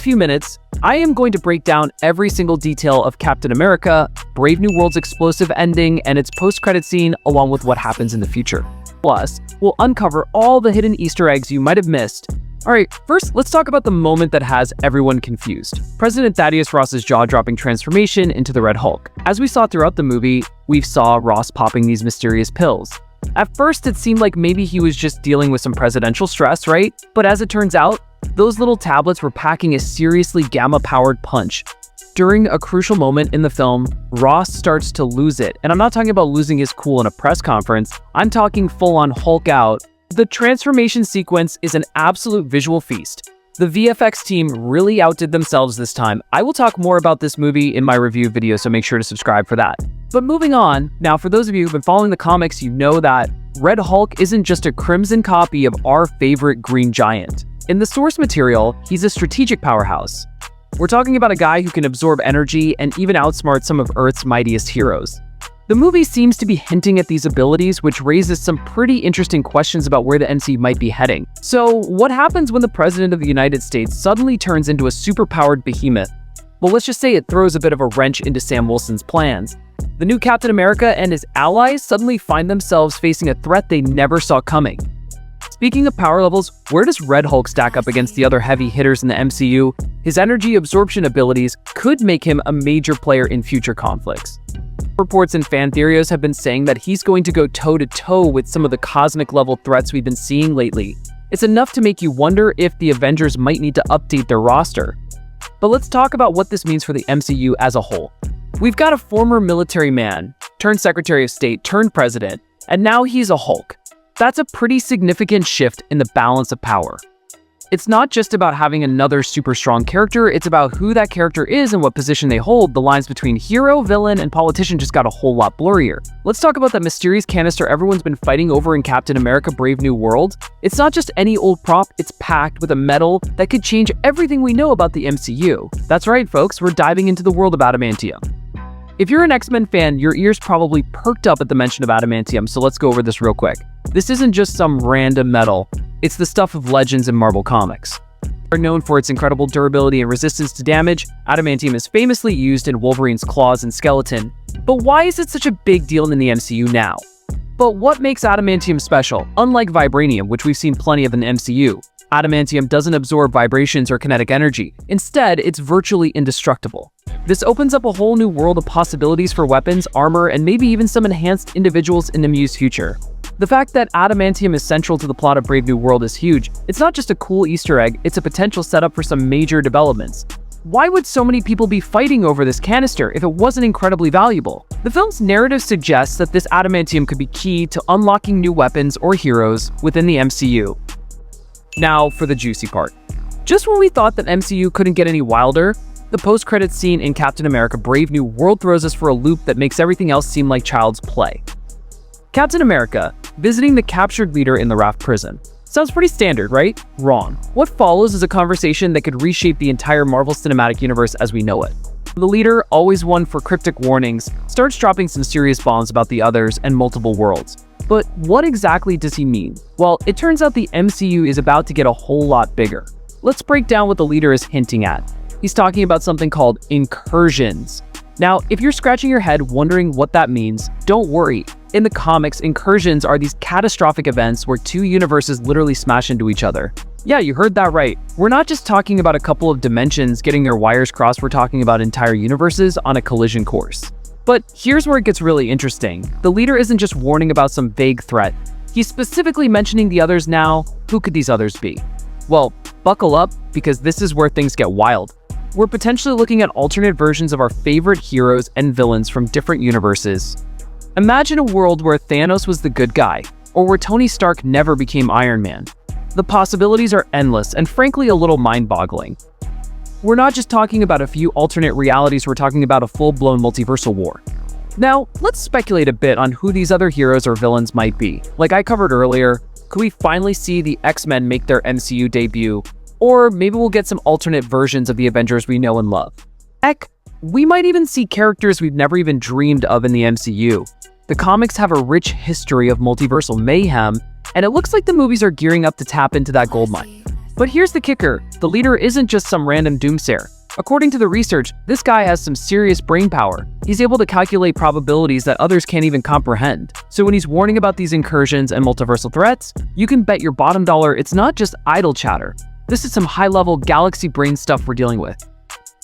few minutes, I am going to break down every single detail of Captain America, Brave New World's explosive ending, and its post-credit scene, along with what happens in the future. Plus, we'll uncover all the hidden Easter eggs you might have missed. Alright, first, let's talk about the moment that has everyone confused. President Thaddeus Ross's jaw-dropping transformation into the Red Hulk. As we saw throughout the movie, we saw Ross popping these mysterious pills. At first, it seemed like maybe he was just dealing with some presidential stress, right? But as it turns out, those little tablets were packing a seriously gamma-powered punch. During a crucial moment in the film, Ross starts to lose it. And I'm not talking about losing his cool in a press conference. I'm talking full-on Hulk out. The transformation sequence is an absolute visual feast. The VFX team really outdid themselves this time. I will talk more about this movie in my review video, so make sure to subscribe for that. But moving on, now for those of you who've been following the comics, you know that Red Hulk isn't just a crimson copy of our favorite Green Giant. In the source material, he's a strategic powerhouse. We're talking about a guy who can absorb energy and even outsmart some of Earth's mightiest heroes. The movie seems to be hinting at these abilities, which raises some pretty interesting questions about where the MCU might be heading. So, what happens when the President of the United States suddenly turns into a superpowered behemoth? Well, let's just say it throws a bit of a wrench into Sam Wilson's plans. The new Captain America and his allies suddenly find themselves facing a threat they never saw coming. Speaking of power levels, where does Red Hulk stack up against the other heavy hitters in the MCU? His energy absorption abilities could make him a major player in future conflicts. Reports and fan theories have been saying that he's going to go toe-to-toe with some of the cosmic-level threats we've been seeing lately. It's enough to make you wonder if the Avengers might need to update their roster. But let's talk about what this means for the MCU as a whole. We've got a former military man, turned Secretary of State, turned president, and now he's a Hulk. That's a pretty significant shift in the balance of power. It's not just about having another super strong character, it's about who that character is and what position they hold. The lines between hero, villain, and politician just got a whole lot blurrier. Let's talk about that mysterious canister everyone's been fighting over in Captain America Brave New World. It's not just any old prop, it's packed with a metal that could change everything we know about the MCU. That's right, folks, we're diving into the world of adamantium. If you're an X-Men fan, your ears probably perked up at the mention of adamantium, so let's go over this real quick. This isn't just some random metal, it's the stuff of legends in Marvel Comics. Known for its incredible durability and resistance to damage, adamantium is famously used in Wolverine's claws and skeleton. But why is it such a big deal in the MCU now? But what makes adamantium special? Unlike vibranium, which we've seen plenty of in the MCU, adamantium doesn't absorb vibrations or kinetic energy. Instead, it's virtually indestructible. This opens up a whole new world of possibilities for weapons, armor, and maybe even some enhanced individuals in the MCU's future. The fact that adamantium is central to the plot of Brave New World is huge. It's not just a cool Easter egg, it's a potential setup for some major developments. Why would so many people be fighting over this canister if it wasn't incredibly valuable? The film's narrative suggests that this adamantium could be key to unlocking new weapons or heroes within the MCU. Now for the juicy part. Just when we thought that MCU couldn't get any wilder, the post-credits scene in Captain America Brave New World throws us for a loop that makes everything else seem like child's play. Captain America, visiting the captured leader in the Raft prison. Sounds pretty standard, right? Wrong. What follows is a conversation that could reshape the entire Marvel Cinematic Universe as we know it. The leader, always one for cryptic warnings, starts dropping some serious bombs about the others and multiple worlds. But what exactly does he mean? Well, it turns out the MCU is about to get a whole lot bigger. Let's break down what the leader is hinting at. He's talking about something called incursions. Now, if you're scratching your head wondering what that means, don't worry. In the comics, incursions are these catastrophic events where two universes literally smash into each other. Yeah, you heard that right. We're not just talking about a couple of dimensions getting their wires crossed, we're talking about entire universes on a collision course. But here's where it gets really interesting. The leader isn't just warning about some vague threat. He's specifically mentioning the others now. Who could these others be? Well, buckle up, because this is where things get wild. We're potentially looking at alternate versions of our favorite heroes and villains from different universes. Imagine a world where Thanos was the good guy, or where Tony Stark never became Iron Man. The possibilities are endless and frankly a little mind-boggling. We're not just talking about a few alternate realities, we're talking about a full-blown multiversal war. Now, let's speculate a bit on who these other heroes or villains might be. Like I covered earlier, could we finally see the X-Men make their MCU debut? Or maybe we'll get some alternate versions of the Avengers we know and love. Heck, we might even see characters we've never even dreamed of in the MCU. The comics have a rich history of multiversal mayhem, and it looks like the movies are gearing up to tap into that goldmine. But here's the kicker, the leader isn't just some random doomsayer. According to the research, this guy has some serious brain power. He's able to calculate probabilities that others can't even comprehend. So when he's warning about these incursions and multiversal threats, you can bet your bottom dollar it's not just idle chatter. This is some high-level galaxy brain stuff we're dealing with.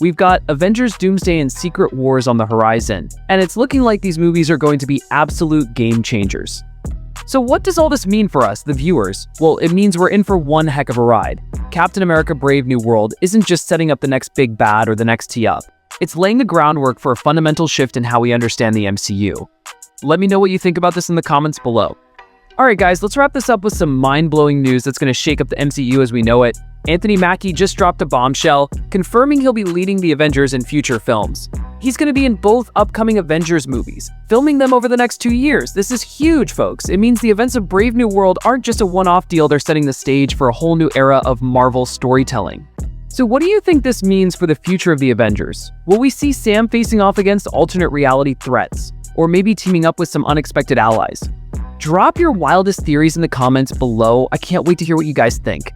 We've got Avengers, Doomsday, and Secret Wars on the horizon, and it's looking like these movies are going to be absolute game changers. So what does all this mean for us, the viewers? Well, it means we're in for one heck of a ride. Captain America: Brave New World isn't just setting up the next big bad or the next tee-up. It's laying the groundwork for a fundamental shift in how we understand the MCU. Let me know what you think about this in the comments below. Alright guys, let's wrap this up with some mind-blowing news that's going to shake up the MCU as we know it. Anthony Mackie just dropped a bombshell, confirming he'll be leading the Avengers in future films. He's going to be in both upcoming Avengers movies, filming them over the next 2 years. This is huge, folks. It means the events of Brave New World aren't just a one-off deal, they're setting the stage for a whole new era of Marvel storytelling. So what do you think this means for the future of the Avengers? Will we see Sam facing off against alternate reality threats, or maybe teaming up with some unexpected allies? Drop your wildest theories in the comments below. I can't wait to hear what you guys think.